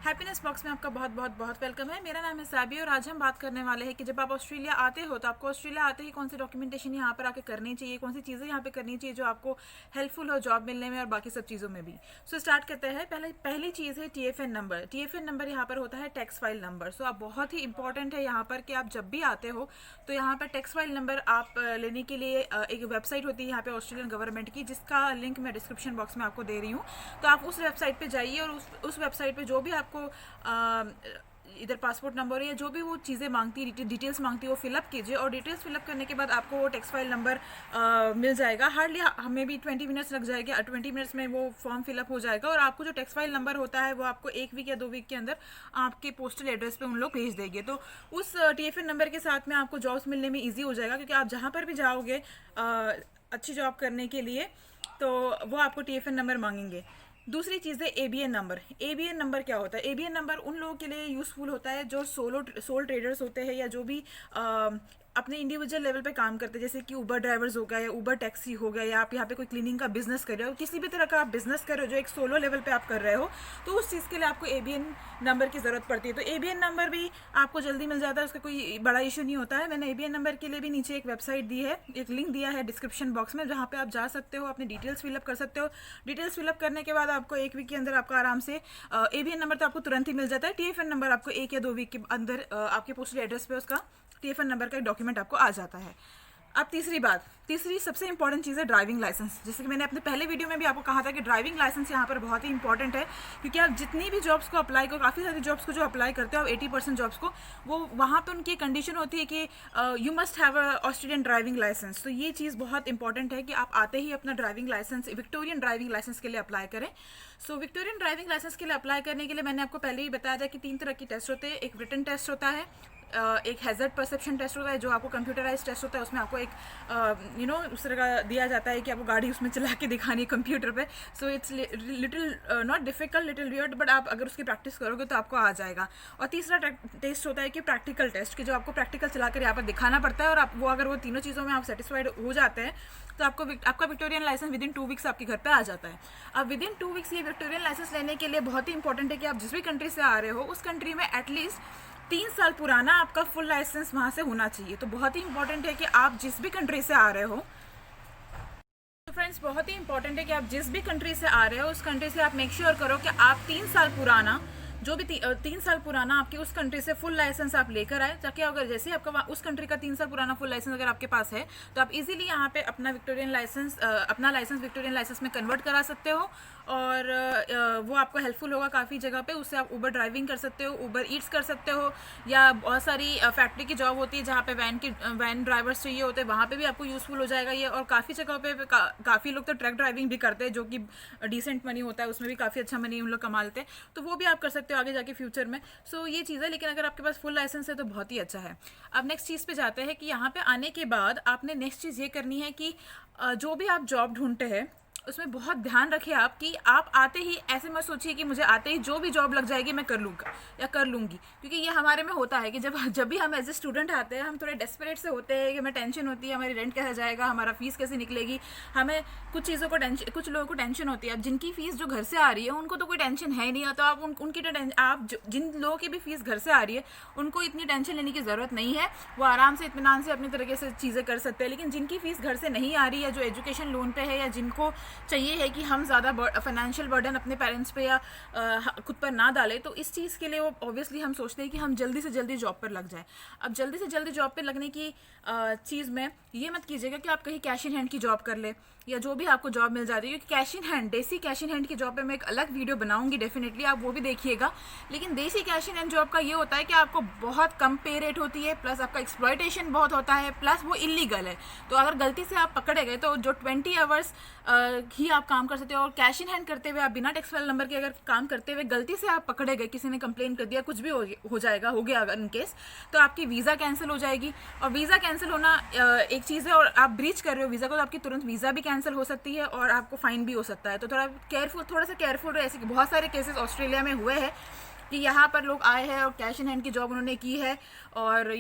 Happiness box में आपका बहुत बहुत बहुत वेलकम है। मेरा नाम है साबी और आज हम बात करने वाले हैं कि जब आप ऑस्ट्रेलिया आते हो तो आपको ऑस्ट्रेलिया आते ही कौन सी डॉक्यूमेंटेशन यहाँ पर आके करनी चाहिए, कौन सी चीज़ें यहाँ पे करनी चाहिए जो आपको हेल्पफुल हो जॉब मिलने में और बाकी सब चीज़ों में भी। सो स्टार्ट करते हैं। पहली चीज़ है TFN नंबर। TFN नंबर यहाँ पर होता है टैक्स फाइल नंबर। सो आप बहुत ही इंपॉर्टेंट है यहाँ पर कि आप जब भी आते हो तो यहाँ पर टैक्स फाइल नंबर आप लेने के लिए एक वेबसाइट होती है यहाँ पे ऑस्ट्रेलियन गवर्नमेंट की, जिसका लिंक मैं डिस्क्रिप्शन बॉक्स में आपको दे रही हूँ। तो आप उस वेबसाइट पे जाइए और उस वेबसाइट पे जो भी आपको इधर पासपोर्ट नंबर या जो भी वो चीज़ें मांगती है, डिटेल्स मांगती है, वो फिलअप कीजिए और डिटेल्स फिलअप करने के बाद आपको वो टैक्स फाइल नंबर मिल जाएगा। हार्डली हमें भी 20 मिनट्स लग जाएगा। 20 मिनट्स में वो फॉर्म फिलअप हो जाएगा और आपको जो टैक्स फाइल नंबर होता है वो आपको 1 वीक या 2 वीक के अंदर आपके पोस्टल एड्रेस पे उन लोग भेज देंगे। तो उस TFN नंबर के साथ में आपको जॉब्स मिलने में ईजी हो जाएगा, क्योंकि आप जहाँ पर भी जाओगे अच्छी जॉब करने के लिए तो वो आपको TFN नंबर मांगेंगे। दूसरी चीज़ है ABN नंबर। ABN नंबर क्या होता है? ABN नंबर उन लोगों के लिए यूज़फुल होता है जो सोल ट्रेडर्स होते हैं या जो भी अपने इंडिविजुअल लेवल पे काम करते हैं, जैसे कि ऊबर ड्राइवर्स हो गया या ऊबर टैक्सी हो गया, या आप यहाँ पे कोई क्लीनिंग का बिजनेस कर रहे हो, किसी भी तरह का आप बिजनेस कर रहे हो जो एक सोलो लेवल पे आप कर रहे हो, तो उस चीज़ के लिए आपको ABN नंबर की ज़रूरत पड़ती है। तो ABN नंबर भी आपको जल्दी मिल जाता है, उसका कोई बड़ा इशू नहीं होता है। मैंने ABN नंबर के लिए भी नीचे एक वेबसाइट दी है, एक लिंक दिया है डिस्क्रिप्शन बॉक्स में, जहाँ पे आप जा सकते हो, अपनी डिटेल्स फिलअप कर सकते हो। डिटेल्स फिलअप करने के बाद आपको 1 वीक के अंदर आपका आराम से ABN नंबर तो आपको तुरंत ही मिल जाता है। TFN नंबर आपको 1 या 2 वीक के अंदर आपके पोस्टल एड्रेस पे उसका TFN नंबर का एक डॉक्यूमेंट आपको आ जाता है। अब तीसरी सबसे इंपॉर्टेंट चीज़ है ड्राइविंग लाइसेंस। जैसे कि मैंने अपने पहले वीडियो में भी आपको कहा था कि ड्राइविंग लाइसेंस यहाँ पर बहुत ही इंपॉर्टेंट है, क्योंकि आप जितनी भी जॉब्स को अप्लाई करो, काफ़ी सारी जॉब्स को जो अप्लाई करते हो आप 80% जॉब्स को, वो वहाँ पर उनकी कंडीशन होती है कि you must have a Australian driving licence. तो ये चीज़ बहुत इंपॉर्टेंट है कि आप आते ही अपना driving licence Victorian driving licence के लिए अप्लाई करें। सो विक्टोरियन ड्राइविंग लाइसेंस के लिए अप्लाई करने के लिए मैंने आपको पहले ही बताया था कि 3 तरह की टेस्ट होते हैं। एक रिटन टेस्ट होता है, एक हैजर्ड परसेप्शन टेस्ट होता है जो आपको कंप्यूटराइज टेस्ट होता है। उसमें आपको एक उस तरह का दिया जाता है कि आपको गाड़ी उसमें चला के दिखानी है कंप्यूटर पे। So it's little not difficult, little weird, but आप अगर उसकी प्रैक्टिस करोगे तो आपको आ जाएगा। और तीसरा टेस्ट होता है कि प्रैक्टिकल टेस्ट, कि जो आपको प्रैक्टिकल चलाकर यहाँ पर दिखाना पड़ता है, और आप वो अगर वो तीनों चीज़ों में आप सेटिस्फाइड हो जाते हैं तो आपका विक्टोरियन लाइसेंस विदिन 2 वीक्स आपके घर पे आ जाता है। अब विदिन 2 वीक्स ये विक्टोरियन लाइसेंस लेने के लिए बहुत ही इंपॉर्टेंट है कि आप जिस भी कंट्री से आ रहे हो उस कंट्री में एटलीस्ट 3 साल पुराना आपका फुल लाइसेंस वहाँ से होना चाहिए। तो बहुत ही इंपॉर्टेंट है कि आप जिस भी कंट्री से आ रहे हो, तो फ्रेंड्स बहुत ही इंपॉर्टेंट है कि आप जिस भी कंट्री से आ रहे हो उस कंट्री से आप मेक श्योर करो कि आप 3 साल पुराना जो भी 3 साल पुराना आपकी उस कंट्री से फुल लाइसेंस आप लेकर आए, ताकि अगर जैसे आपका उस कंट्री का 3 साल पुराना फुल लाइसेंस अगर आपके पास है तो आप इजीली यहाँ पे अपना लाइसेंस विक्टोरियन लाइसेंस में कन्वर्ट करा सकते हो। और वो आपको हेल्पफुल होगा काफ़ी जगह पे। उससे आप ऊबर ड्राइविंग कर सकते हो, ऊबर ईट्स कर सकते हो, या बहुत सारी फैक्ट्री की जॉब होती है जहाँ पे वैन ड्राइवर्स चाहिए होते हैं, वहाँ पे भी आपको यूज़फुल हो जाएगा ये। और काफ़ी जगह पे काफ़ी लोग तो ट्रक ड्राइविंग भी करते हैं, जो कि डिसेंट मनी होता है, उसमें भी काफ़ी अच्छा मनी उन लोग कमा लेते हैं। तो वो भी आप कर सकते हो आगे जाके फ्यूचर में। सो ये चीज़ है, लेकिन अगर आपके पास फुल लाइसेंस है तो बहुत ही अच्छा है। अब नेक्स्ट चीज़ पे जाते हैं कि यहाँ पे आने के बाद आपने नेक्स्ट चीज़ ये करनी है कि जो भी आप जॉब ढूंढते हैं उसमें बहुत ध्यान रखिए आप कि आप आते ही ऐसे मत सोचिए कि मुझे आते ही जो भी जॉब लग जाएगी मैं कर लूँगा या कर लूँगी, क्योंकि ये हमारे में होता है कि जब भी हम एज ए स्टूडेंट आते हैं हम थोड़े डेस्परेट से होते हैं कि हमें टेंशन होती है हमारी रेंट कैसे जाएगा, हमारा फीस कैसे निकलेगी, हमें कुछ लोगों को टेंशन होती है। अब जिनकी फीस जो घर से आ रही है उनको तो कोई टेंशन है नहीं, तो आप आप जिन लोगों की भी फीस घर से आ रही है उनको इतनी टेंशन लेने की ज़रूरत नहीं है, वो आराम से इत्मीनान से अपनी तरीके से चीज़ें कर सकते हैं। लेकिन जिनकी फीस घर से नहीं आ रही है, जो एजुकेशन लोन पे है, या जिनको चाहिए है कि हम ज़्यादा फाइनेंशियल बर्डन अपने पेरेंट्स पे या खुद पर ना डालें, तो इस चीज़ के लिए वो ऑब्वियसली हम सोचते हैं कि हम जल्दी से जल्दी जॉब पर लग जाएं। अब जल्दी से जल्दी जॉब पे लगने की चीज़ में ये मत कीजिएगा कि आप कहीं कैश इन हैंड की जॉब कर ले या जो भी आपको जॉब मिल जाती है, क्योंकि कैश इन हैंड, देसी कैश इन हैंड की जॉब पे मैं एक अलग वीडियो बनाऊंगी डेफिनेटली, आप वो भी देखिएगा। लेकिन देसी कैश इन हैंड जॉब का ये होता है कि आपको बहुत कम पे रेट होती है, प्लस आपका एक्सप्लॉयटेशन बहुत होता है, प्लस वो इलीगल है। तो अगर गलती से आप पकड़े गए तो जो 20 आवर्स ही आप काम कर सकते हो। और कैश इन हैंड करते हुए आप बिना टैक्स फाइल नंबर के अगर काम करते हुए गलती से आप पकड़े गए, किसी ने कंप्लेन कर दिया, कुछ भी हो गया अगर इन केस, तो आपकी वीज़ा कैंसिल हो जाएगी। और वीज़ा कैंसिल होना एक चीज़ है, और आप ब्रीच कर रहे हो वीज़ा को तो आपकी तुरंत वीज़ा भी कैंसिल हो सकती है और आपको फाइन भी हो सकता है। तो थोड़ा सा केयरफुल रहे। ऐसे बहुत सारे केसेस ऑस्ट्रेलिया में हुए हैं कि यहाँ पर लोग आए हैं और कैश इन हैंड की जॉब उन्होंने की है और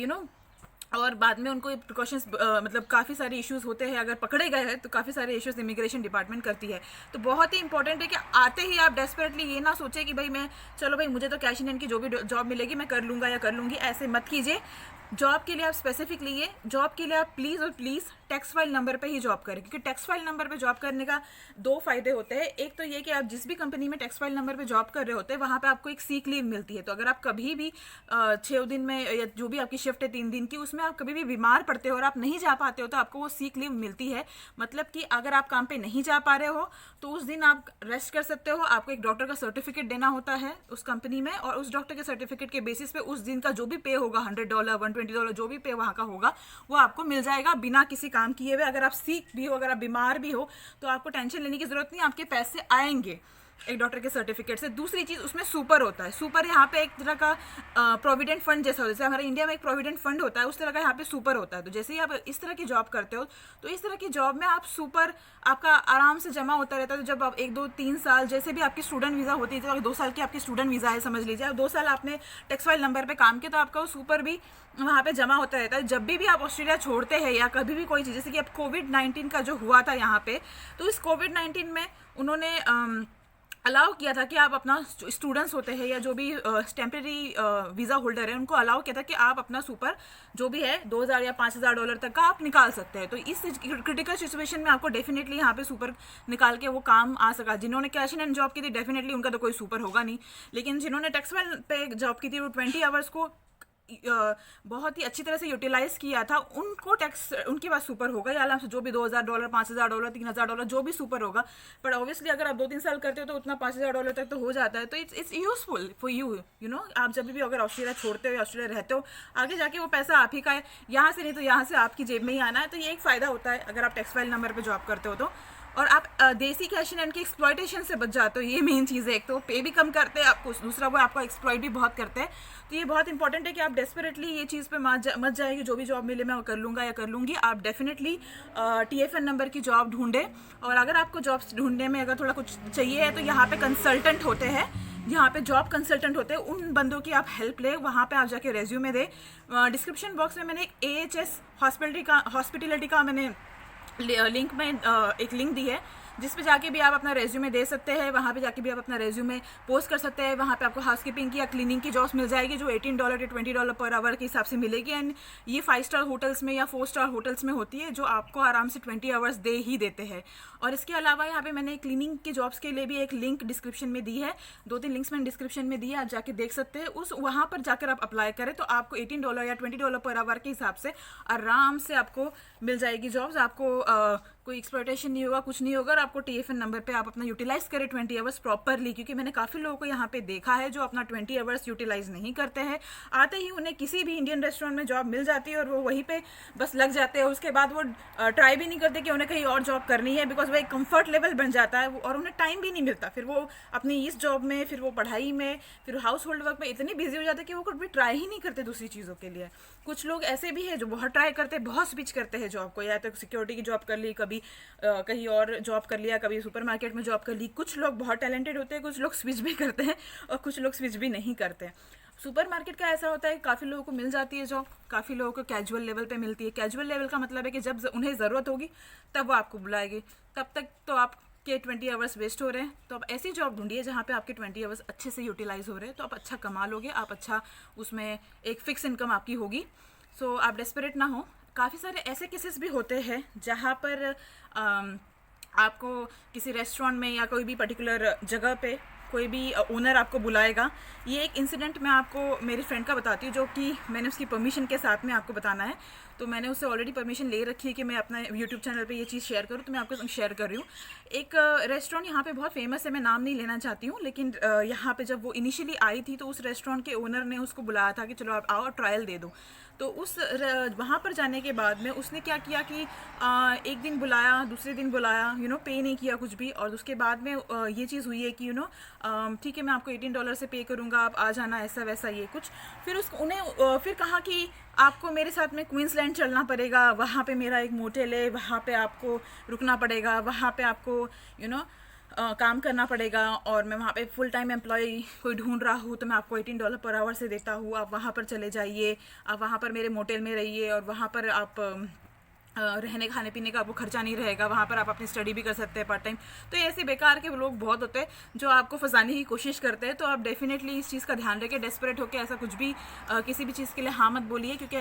और बाद में उनको प्रिकॉशंस मतलब काफ़ी सारे इश्यूज़ होते हैं, अगर पकड़े गए हैं तो काफ़ी सारे इश्यूज़ इमिग्रेशन डिपार्टमेंट करती है। तो बहुत ही इंपॉर्टेंट है कि आते ही आप डेस्परेटली ये ना सोचें कि भाई मैं, चलो भाई मुझे तो कैश इन हैंड की जो भी जॉब मिलेगी मैं कर लूँगा या कर लूँगी, ऐसे मत कीजिए। जॉब के लिए आप स्पेसिफिक लिए, जॉब के लिए आप प्लीज़ और प्लीज़ टैक्स फाइल नंबर पे ही जॉब करें, क्योंकि टैक्स फाइल नंबर पे जॉब करने का दो फ़ायदे होते हैं। एक तो ये कि आप जिस भी कंपनी में टैक्स फाइल नंबर पे जॉब कर रहे होते हैं वहाँ पे आपको एक सीक लीव मिलती है। तो अगर आप कभी भी 6 दिन में या जो भी आपकी शिफ्ट है 3 दिन की, उसमें आप कभी भी बीमार पड़ते हो और आप नहीं जा पाते हो तो आपको वो सीक लीव मिलती है। मतलब कि अगर आप काम पे नहीं जा पा रहे हो तो उस दिन आप रेस्ट कर सकते हो। आपको एक डॉक्टर का सर्टिफिकेट देना होता है उस कंपनी में, और उस डॉक्टर के सर्टिफिकेट के बेसिस पे उस दिन का जो भी पे होगा, $100 $120 जो भी पे वहाँ का होगा वो आपको मिल जाएगा बिना किसी काम किए हुए। अगर आप सीक भी हो, अगर आप बीमार भी हो तो आपको टेंशन लेने की ज़रूरत नहीं, आपके पैसे आएंगे एक डॉक्टर के सर्टिफिकेट से। दूसरी चीज़, उसमें सुपर होता है। सुपर यहाँ पे एक तरह का प्रोविडेंट फंड जैसा, जैसे हमारे इंडिया में एक प्रोविडेंट फंड होता है उस तरह का यहाँ पे सुपर होता है। तो जैसे ही आप इस तरह की जॉब करते हो तो इस तरह की जॉब में आप सुपर आपका आराम से जमा होता रहता है। तो जब आप 1 2 3 साल, जैसे भी आपकी स्टूडेंट वीज़ा होती है, तो 2 साल की आपकी स्टूडेंट वीज़ा है समझ लीजिए, अब 2 साल आपने टैक्स फाइल नंबर पर काम किया तो आपका वो सुपर भी वहाँ पे जमा होता रहता है। जब भी आप ऑस्ट्रेलिया छोड़ते हैं या कभी भी कोई चीज़, जैसे कि अब कोविड-19 का जो हुआ था यहाँ पे, तो इस कोविड-19 में उन्होंने अलाउ किया था कि आप अपना, जो स्टूडेंट्स होते हैं या जो भी टेम्प्रेरी वीज़ा होल्डर है, उनको अलाउ किया था कि आप अपना सुपर जो भी है $2,000 या $5,000 तक का आप निकाल सकते हैं। तो इस क्रिटिकल सिचुएशन में आपको डेफिनेटली यहाँ पे सुपर निकाल के वो काम आ सका। जिन्होंने कैश इन हैंड जॉब की थी डेफिनेटली उनका तो कोई सुपर होगा नहीं, लेकिन जिन्होंने टैक्स फाइल पे जॉब की थी वो 20 आवर्स को बहुत ही अच्छी तरह से यूटिलाइज किया था, उनको टैक्स, उनके पास सुपर होगा या आराम से जो भी $2,000 $5,000 $3,000 जो भी सुपर होगा। बट ऑब्वियसली अगर आप 2 3 साल करते हो तो उतना $5,000 तक तो हो जाता है। तो it's useful for you, you know, आप जब भी अगर ऑस्ट्रेलिया छोड़ते हो या ऑस्ट्रेलिया रहते हो, आगे जाके वो पैसा आप ही का है, यहाँ से नहीं तो यहाँ से आपकी जेब में ही आना है। तो ये एक फ़ायदा होता है अगर आप टैक्स फाइल नंबर पर जॉब करते हो तो। और आप देसी कैश इन हैंड की एक्सप्लॉयटेशन से बच जाते हो, ये मेन चीज़ है। एक तो पे भी कम करते हैं आपको, दूसरा वो आपको एक्सप्लॉयट भी बहुत करते हैं। तो ये बहुत इंपॉर्टेंट है कि आप डेस्परेटली ये चीज़ पे मत जाएगी, जो भी जॉब मिले मैं कर लूँगा या कर लूँगी। आप डेफिनेटली TFN नंबर की जॉब ढूंढें। और अगर आपको जॉब्स ढूंढने में अगर थोड़ा कुछ चाहिए है तो यहाँ पे कंसल्टेंट होते हैं, यहाँ पे जॉब कंसल्टेंट होते हैं, उन बंदों की आप हेल्प लें, वहाँ पे आप जाके रेज्यूमे दें। डिस्क्रिप्शन बॉक्स में मैंने एक AHS हॉस्पिटलिटी का मैंने लिंक में एक लिंक दी है जिस पे जाके भी आप अपना रेज्यूमे दे सकते हैं। वहाँ पे जाके भी आप अपना रेज्यूमे पोस्ट कर सकते हैं। वहाँ पे आपको हाउसकीपिंग की या क्लीनिंग की जॉब्स मिल जाएगी जो $18 या $20 पर आवर के हिसाब से मिलेगी। एंड ये 5 स्टार होटल्स में या 4 स्टार होटल्स में होती है जो आपको आराम से 20 आवर्स दे ही देते हैं। और इसके अलावा यहाँ पे मैंने क्लीनिंग की जॉब्स के लिए भी एक लिंक डिस्क्रिप्शन में दी है, 2 3 लिंक्स मैंने डिस्क्रिप्शन में दी है, आप जाके देख सकते हैं। उस वहाँ पर जाकर आप अप्लाई करें तो आपको $18 या $20 पर आवर के हिसाब से आराम से आपको मिल जाएगी जॉब्स। आपको कोई एक्सप्लॉयटेशन नहीं होगा, कुछ नहीं होगा। और आपको TFN नंबर पे आप अपना यूटिलाइज करें 20 आवर्स प्रॉपरली, क्योंकि मैंने काफ़ी लोगों को यहाँ पे देखा है जो अपना 20 आवर्स यूटिलाइज नहीं करते हैं। आते ही उन्हें किसी भी इंडियन रेस्टोरेंट में जॉब मिल जाती है और वो वहीं पे बस लग जाते हैं। उसके बाद वो ट्राई भी नहीं करते कि उन्हें कहीं और जॉब करनी है, बिकॉज वो एक कम्फर्ट लेवल बन जाता है और उन्हें टाइम भी नहीं मिलता। फिर वो अपनी इस जॉब में, फिर वो पढ़ाई में, फिर हाउस होल्ड वर्क में इतनी बिजी हो जाते हैं कि वो कभी ट्राई ही नहीं करते दूसरी चीज़ों के लिए। कुछ लोग ऐसे भी हैं जो बहुत ट्राई करते हैं, बहुत स्विच करते हैं जॉब को, या तो सिक्योरिटी की जॉब कर ली, कभी कहीं और जॉब कर लिया, कभी सुपरमार्केट में जॉब कर ली। कुछ लोग बहुत टैलेंटेड होते हैं, कुछ लोग स्विच भी करते हैं और कुछ लोग स्विच भी नहीं करते। सुपरमार्केट का ऐसा होता है काफ़ी लोगों को मिल जाती है जॉब, काफ़ी लोगों को कैजुअल लेवल पे मिलती है। कैजुअल लेवल का मतलब है कि जब उन्हें ज़रूरत होगी तब वो आपको बुलाएगी, तब तक तो आपके 20 आवर्स वेस्ट हो रहे हैं। तो आप ऐसी जॉब ढूंढिए जहाँ पे आपके 20 आवर्स अच्छे से यूटिलाइज हो रहे हैं, तो आप अच्छा कमा लोगे, आप अच्छा उसमें एक फ़िक्स इनकम आपकी होगी। सो आप डेस्परेट ना हो। काफ़ी सारे ऐसे केसेस भी होते हैं जहाँ पर आपको किसी रेस्टोरेंट में या कोई भी पर्टिकुलर जगह पे कोई भी ओनर आपको बुलाएगा। ये एक इंसिडेंट मैं आपको मेरी फ्रेंड का बताती हूँ, जो कि मैंने उसकी परमिशन के साथ में आपको बताना है। तो मैंने उससे ऑलरेडी परमिशन ले रखी है कि मैं अपना यूट्यूब चैनल पे ये चीज़ शेयर करूँ, तो मैं आपको शेयर कर रही हूँ। एक रेस्टोरेंट यहाँ पे बहुत फेमस है, मैं नाम नहीं लेना चाहती हूँ, लेकिन यहाँ पे जब वो इनिशियली आई थी तो उस रेस्टोरेंट के ओनर ने उसको बुलाया था कि चलो आप आओ ट्रायल दे दो। तो उस वहाँ पर जाने के बाद में उसने क्या किया कि एक दिन बुलाया, दूसरे दिन बुलाया, पे नहीं किया कुछ भी। और उसके बाद में ये चीज़ हुई है कि ठीक है मैं आपको $18 से पे करूँगा, आप आ जाना, ऐसा वैसा ये कुछ। फिर उन्हें फिर कहा कि आपको मेरे साथ में क्वींसलैंड चलना पड़ेगा, वहाँ पे मेरा एक मोटेल है, वहाँ पे आपको रुकना पड़ेगा, वहाँ पे आपको काम करना पड़ेगा और मैं वहाँ पे फुल टाइम एम्प्लॉय कोई ढूंढ रहा हूँ, तो मैं आपको $18 पर आवर से देता हूँ, आप वहाँ पर चले जाइए, आप वहाँ पर मेरे मोटेल में रहिए और वहाँ पर आप रहने खाने पीने का आपको खर्चा नहीं रहेगा, वहाँ पर आप अपनी स्टडी भी कर सकते हैं पार्ट टाइम। तो ऐसे बेकार के लोग बहुत होते हैं जो आपको फंसाने की कोशिश करते हैं, तो आप डेफिनेटली इस चीज़ का ध्यान रखें, डेस्परेट होकर ऐसा कुछ भी किसी भी चीज़ के लिए हाँ मत बोलिए, क्योंकि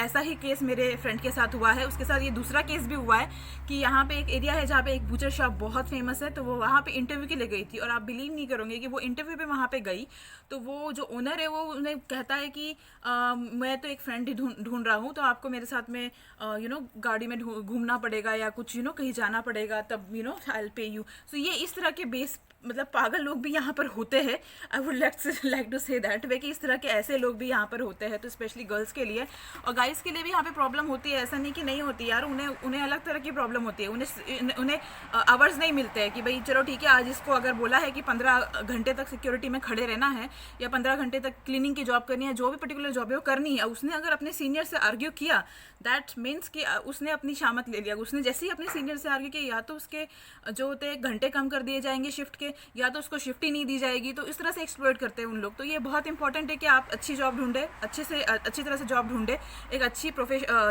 ऐसा ही केस मेरे फ्रेंड के साथ हुआ है। उसके साथ ये दूसरा केस भी हुआ है कि यहाँ पे एक एरिया है जहाँ पे एक बूचर शॉप बहुत फेमस है, तो वो वहाँ पे इंटरव्यू के लिए गई थी और आप बिलीव नहीं करोगे कि वो इंटरव्यू पे वहाँ पे गई, तो वो जो ओनर है वो उन्हें कहता है कि मैं तो एक फ्रेंड ही ढूंढ रहा हूँ, तो आपको मेरे साथ में गाड़ी में घूमना पड़ेगा या कुछ कहीं जाना पड़ेगा, तब आई विल पे यू। सो ये इस तरह के बेस मतलब पागल लोग भी यहाँ पर होते हैं। I would like to say that way कि इस तरह के ऐसे लोग भी यहाँ पर होते हैं, तो स्पेशली गर्ल्स के लिए और गाइस के लिए भी यहाँ पे प्रॉब्लम होती है, ऐसा नहीं कि नहीं होती यार, उन्हें अलग तरह की प्रॉब्लम होती है। उन्हें आवर्स नहीं मिलते हैं कि भाई चलो ठीक है, आज इसको अगर बोला है कि 15 घंटे तक सिक्योरिटी में खड़े रहना है या 15 घंटे तक क्लीनिंग की जॉब करनी है, जो भी पर्टिकुलर जॉब है वो करनी है, उसने अगर अपने सीनियर से आर्ग्यू किया, दैट मीन्स कि उसने अपनी शामत ले लिया। उसने जैसे ही अपने सीनियर से आर्ग्यू किया, या तो उसके जो होते हैं घंटे कम कर दिए जाएंगे शिफ्ट के, या तो उसको शिफ्ट ही नहीं दी जाएगी। तो इस तरह से एक्सप्लॉइट करते हैं उन लोग। तो ये बहुत इंपॉर्टेंट है कि आप अच्छी जॉब ढूंढें, अच्छी तरह से जॉब ढूंढें, एक अच्छी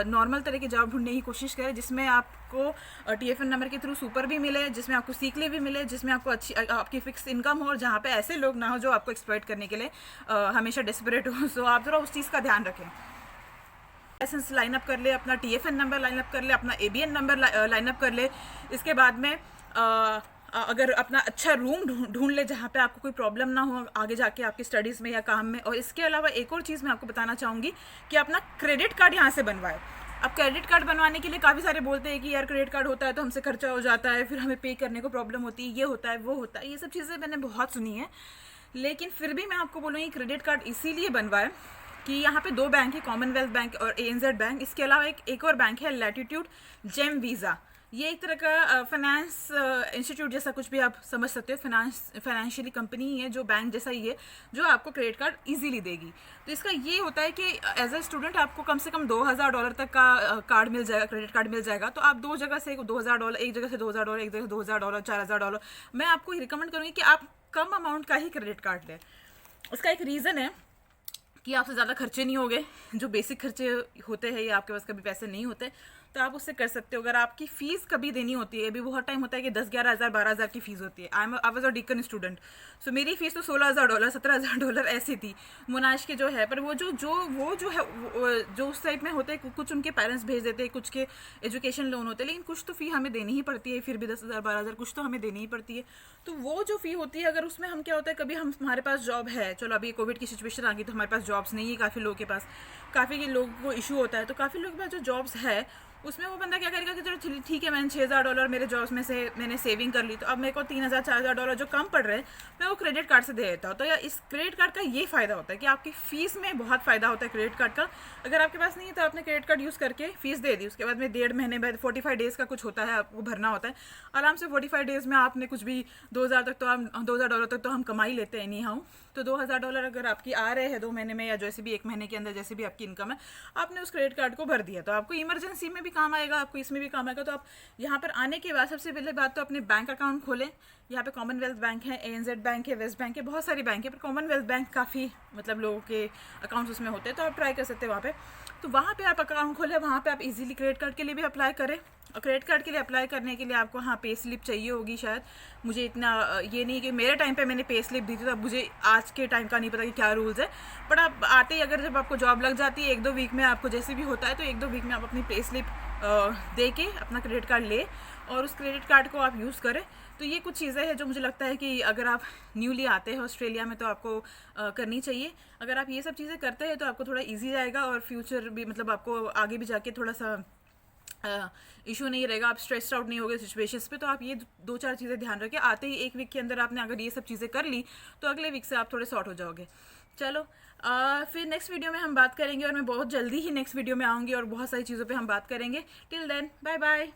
नॉर्मल तरह की जॉब ढूंढने की कोशिश करें, जिसमें आपको TFN नंबर के थ्रू सुपर भी मिले, जिसमें आपको सीखले भी मिले, जिसमें आपको आपकी फिक्स इनकम हो और जहाँ पे ऐसे लोग ना हो जो आपको एक्सप्लॉइट करने के लिए हमेशा डेस्परेट हो। सो आप ज़रा उस चीज़ का ध्यान रखें। लाइसेंस लाइन अप कर ले, अपना TFN नंबर लाइन अप कर ले, अपना ABN नंबर लाइन अप कर ले। इसके बाद में अगर अपना अच्छा रूम ढूंढ ले जहाँ पे आपको कोई प्रॉब्लम ना हो आगे जाके आपकी स्टडीज़ में या काम में। और इसके अलावा एक और चीज़ मैं आपको बताना चाहूँगी कि अपना क्रेडिट कार्ड यहाँ से बनवाए। अब क्रेडिट कार्ड बनवाने के लिए काफ़ी सारे बोलते हैं कि यार क्रेडिट कार्ड होता है तो हमसे खर्चा हो जाता है, फिर हमें पे करने को प्रॉब्लम होती है, ये होता है वो होता है, ये सब चीज़ें मैंने बहुत सुनी है। लेकिन फिर भी मैं आपको बोलूँगी क्रेडिट कार्ड इसीलिए बनवाए कि यहाँ पे 2 बैंक है, कॉमनवेल्थ बैंक और ANZ बैंक। इसके अलावा एक और बैंक है लैटिट्यूड जेम वीज़ा। ये एक तरह का फाइनेंस इंस्टीट्यूट जैसा कुछ भी आप समझ सकते हो, फाइनेंशियली कंपनी ही है जो बैंक जैसा ही है, जो आपको क्रेडिट कार्ड इजीली देगी। तो इसका ये होता है कि एज अ स्टूडेंट आपको कम से कम $2000 तक का कार्ड मिल जाएगा, क्रेडिट कार्ड मिल जाएगा। तो आप 2 जगह से $2000, एक जगह से $2000, एक जगह $2000, $4000, मैं आपको रिकमेंड करूँगी कि आप कम अमाउंट का ही क्रेडिट कार्ड लें। उसका एक रीज़न है कि आपसे ज़्यादा खर्चे नहीं होंगे, जो बेसिक खर्चे होते हैं या आपके पास कभी पैसे नहीं होते तो आप उससे कर सकते हो। अगर आपकी फ़ीस कभी देनी होती है, अभी बहुत टाइम होता है कि 10-11 हज़ार 12 हज़ार की फ़ीस होती है। I was a deacon student, so मेरी फ़ीस तो $16,000 $17,000 ऐसी थी मुनाश के जो है। पर वो जो है जो उस टाइप में होते हैं, कुछ उनके पेरेंट्स भेज देते हैं, कुछ के एजुकेशन लोन होते हैं, लेकिन कुछ तो फ़ी हमें देनी ही पड़ती है, फिर भी 10,000 12,000 कुछ तो हमें देनी ही पड़ती है। तो वो जो फ़ी होती है, अगर उसमें हम क्या होता है, कभी हमारे पास जॉब है, चलो अभी कोविड की सिचुएशन आ गई तो हमारे पास जॉब्स नहीं है, काफ़ी लोगों के पास, काफ़ी लोगों को इशू होता है, तो काफ़ी लोगों के पास जो जॉब्स है उसमें वो बंदा क्या करेगा कि चलो ठीक है, मैंने $6,000 मेरे जॉब्स में से मैंने सेविंग कर ली, तो अब मेरे को $3,000 $4,000 जो कम पड़ रहे हैं मैं वो क्रेडिट कार्ड से दे देता हूँ। तो या इस क्रेडिट कार्ड का ये फ़ायदा होता है कि आपकी फ़ीस में बहुत फ़ायदा होता है क्रेडिट कार्ड का। अगर आपके पास नहीं है तो आपने क्रेडिट कार्ड यूज़ करके फ़ीस दे दी, उसके बाद में 1.5 महीने बाद 45 डेज़ का कुछ होता है, आपको भरना होता है आराम से। 45 डेज़ में आपने कुछ भी $2,000 तक तो हम कमा ही लेते हैं, नहीं हाँ। तो $2,000 अगर आपकी आ रहे हैं 2 महीने में या जैसे भी 1 महीने के अंदर जैसे भी आपकी इनकम है, आपने उस क्रेडिट कार्ड को भर दिया, तो आपको इमरजेंसी में भी काम आएगा, आपको इसमें भी काम आएगा। तो आप यहाँ पर आने के बाद सबसे पहले बात तो अपने बैंक अकाउंट खोलें। यहाँ पे कॉमनवेल्थ बैंक है, ANZ बैंक है, वेस्ट बैंक है, बहुत सारी बैंक है, पर कॉमनवेल्थ बैंक काफ़ी मतलब लोगों के अकाउंट्स उसमें होते हैं, तो आप ट्राई कर सकते हैं वहाँ पे। तो वहाँ पे आप अकाउंट खोलें, वहाँ पे आप इजीली क्रेडिट कार्ड के लिए भी अप्लाई करें। और क्रेडिट कार्ड के लिए अप्लाई करने के लिए आपको हाँ पे स्लिप चाहिए होगी शायद, मुझे इतना ये नहीं कि मेरे टाइम पे मैंने पे स्लिप दी थी, तो अब मुझे आज के टाइम का नहीं पता कि क्या रूल्स है। बट आप आते ही अगर जब आपको जॉब लग जाती है 1-2 वीक में, आपको जैसे भी होता है, तो 1-2 वीक में आप अपनी पे स्लिप दे के अपना क्रेडिट कार्ड ले और उस क्रेडिट कार्ड को आप यूज़ करें। तो ये कुछ चीज़ें हैं जो मुझे लगता है कि अगर आप न्यूली आते हैं ऑस्ट्रेलिया में तो आपको करनी चाहिए। अगर आप ये सब चीज़ें करते हैं तो आपको थोड़ा इजी जाएगा और फ्यूचर भी मतलब आपको आगे भी जाके थोड़ा सा इशू नहीं रहेगा, आप स्ट्रेस्ड आउट नहीं होगे सिचुएशंस पे। तो आप ये 2-4 चीज़ें ध्यान रखें। आते ही 1 वीक के अंदर आपने अगर ये सब चीज़ें कर ली तो अगले वीक से आप थोड़े सॉर्ट हो जाओगे। चलो फिर नेक्स्ट वीडियो में हम बात करेंगे और मैं बहुत जल्दी ही नेक्स्ट वीडियो में आऊँगी और बहुत सारी चीज़ों पे हम बात करेंगे। Till then bye bye.